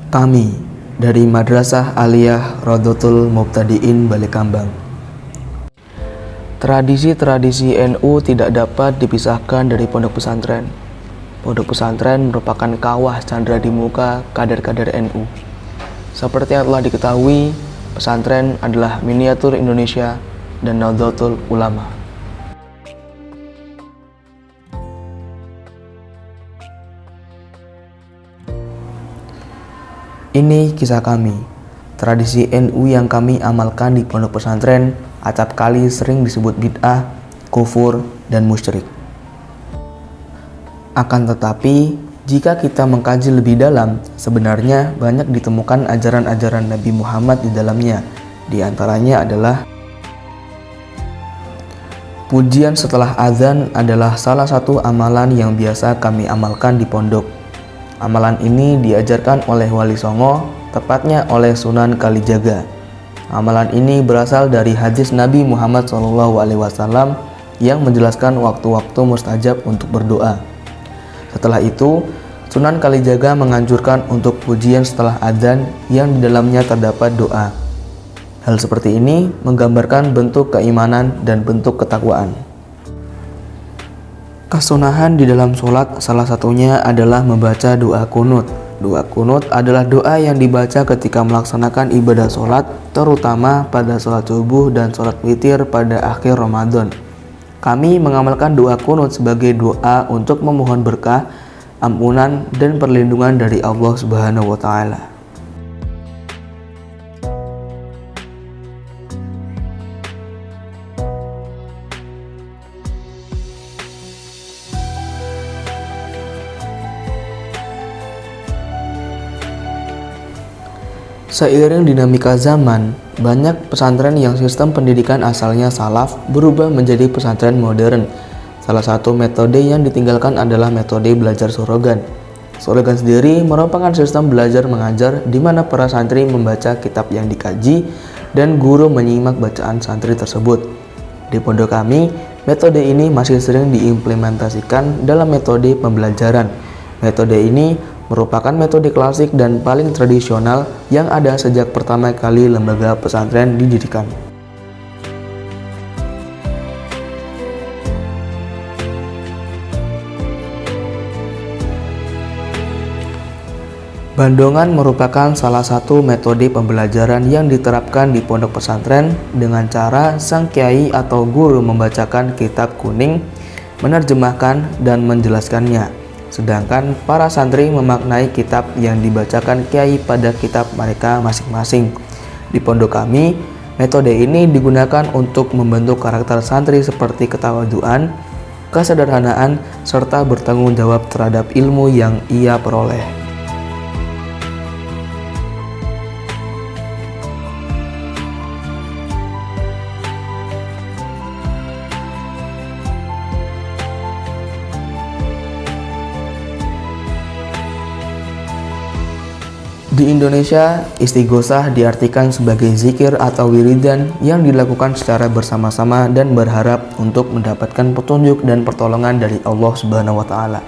Kami dari Madrasah Aliyah Rodotul Mubtadiin Balikambang. Tradisi-tradisi NU tidak dapat dipisahkan dari pondok pesantren. Pondok pesantren merupakan kawah candra di muka kader-kader NU. Seperti yang telah diketahui, pesantren adalah miniatur Indonesia dan Nahdlatul Ulama. Ini kisah kami, tradisi NU yang kami amalkan di pondok pesantren acap kali sering disebut bid'ah, kufur, dan musyrik. Akan tetapi, jika kita mengkaji lebih dalam, sebenarnya banyak ditemukan ajaran-ajaran Nabi Muhammad di dalamnya. Di antaranya adalah pujian setelah azan adalah salah satu amalan yang biasa kami amalkan di pondok. Amalan ini diajarkan oleh Wali Songo, tepatnya oleh Sunan Kalijaga. Amalan ini berasal dari hadis Nabi Muhammad SAW yang menjelaskan waktu-waktu mustajab untuk berdoa. Setelah itu, Sunan Kalijaga menganjurkan untuk pujian setelah adzan yang di dalamnya terdapat doa. Hal seperti ini menggambarkan bentuk keimanan dan bentuk ketakwaan. Kesunahan di dalam sholat salah satunya adalah membaca doa kunut. Doa kunut adalah doa yang dibaca ketika melaksanakan ibadah sholat, terutama pada sholat subuh dan sholat witir pada akhir Ramadan. Kami mengamalkan doa kunut sebagai doa untuk memohon berkah, ampunan, dan perlindungan dari Allah Subhanahu wa Ta'ala. Seiring dinamika zaman, banyak pesantren yang sistem pendidikan asalnya salaf berubah menjadi pesantren modern. Salah satu metode yang ditinggalkan adalah metode belajar sorogan. Sorogan sendiri merupakan sistem belajar mengajar di mana para santri membaca kitab yang dikaji dan guru menyimak bacaan santri tersebut. Di pondok kami, metode ini masih sering diimplementasikan dalam metode pembelajaran. Metode ini merupakan metode klasik dan paling tradisional yang ada sejak pertama kali lembaga pesantren didirikan. Bandongan merupakan salah satu metode pembelajaran yang diterapkan di pondok pesantren dengan cara sang kiai atau guru membacakan kitab kuning, menerjemahkan dan menjelaskannya. Sedangkan para santri memaknai kitab yang dibacakan kiai pada kitab mereka masing-masing. Di pondok kami, metode ini digunakan untuk membentuk karakter santri seperti ketawaduan, kesederhanaan, serta bertanggung jawab terhadap ilmu yang ia peroleh. Di Indonesia, istighosah diartikan sebagai zikir atau wiridan yang dilakukan secara bersama-sama dan berharap untuk mendapatkan petunjuk dan pertolongan dari Allah Subhanahu wa Ta'ala.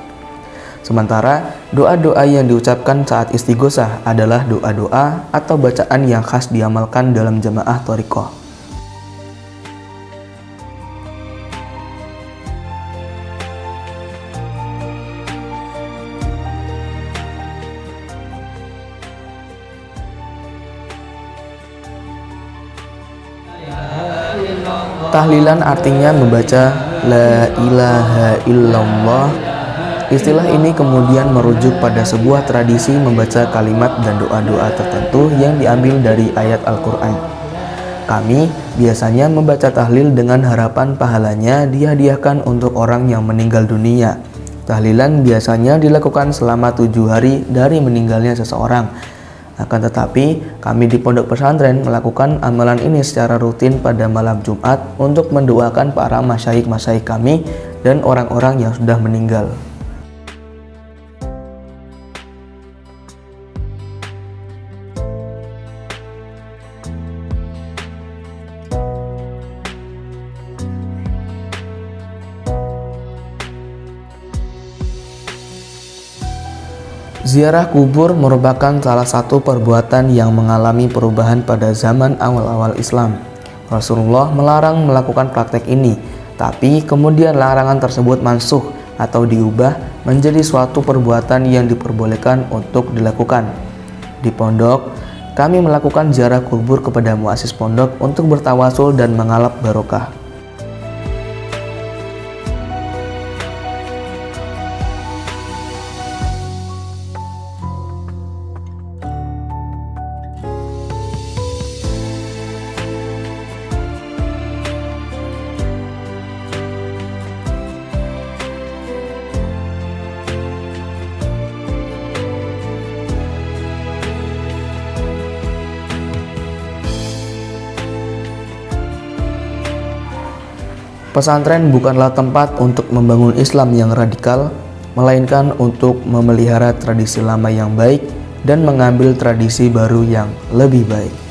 Sementara, doa-doa yang diucapkan saat istighosah adalah doa-doa atau bacaan yang khas diamalkan dalam jamaah thariqah. Tahlilan artinya membaca La ilaha illallah. Istilah ini kemudian merujuk pada sebuah tradisi membaca kalimat dan doa-doa tertentu yang diambil dari ayat Al-Quran. Kami biasanya membaca tahlil dengan harapan pahalanya dihadiahkan untuk orang yang meninggal dunia. Tahlilan biasanya dilakukan selama 7 hari dari meninggalnya seseorang. Akan tetapi, kami di pondok pesantren melakukan amalan ini secara rutin pada malam Jumat untuk mendoakan para masyayikh-masyayikh kami dan orang-orang yang sudah meninggal. Ziarah kubur merupakan salah satu perbuatan yang mengalami perubahan pada zaman awal-awal Islam. Rasulullah melarang melakukan praktek ini, tapi kemudian larangan tersebut mansuh atau diubah menjadi suatu perbuatan yang diperbolehkan untuk dilakukan. Di pondok, kami melakukan ziarah kubur kepada muassis pondok untuk bertawasul dan mengalap barokah. Pesantren bukanlah tempat untuk membangun Islam yang radikal, melainkan untuk memelihara tradisi lama yang baik dan mengambil tradisi baru yang lebih baik.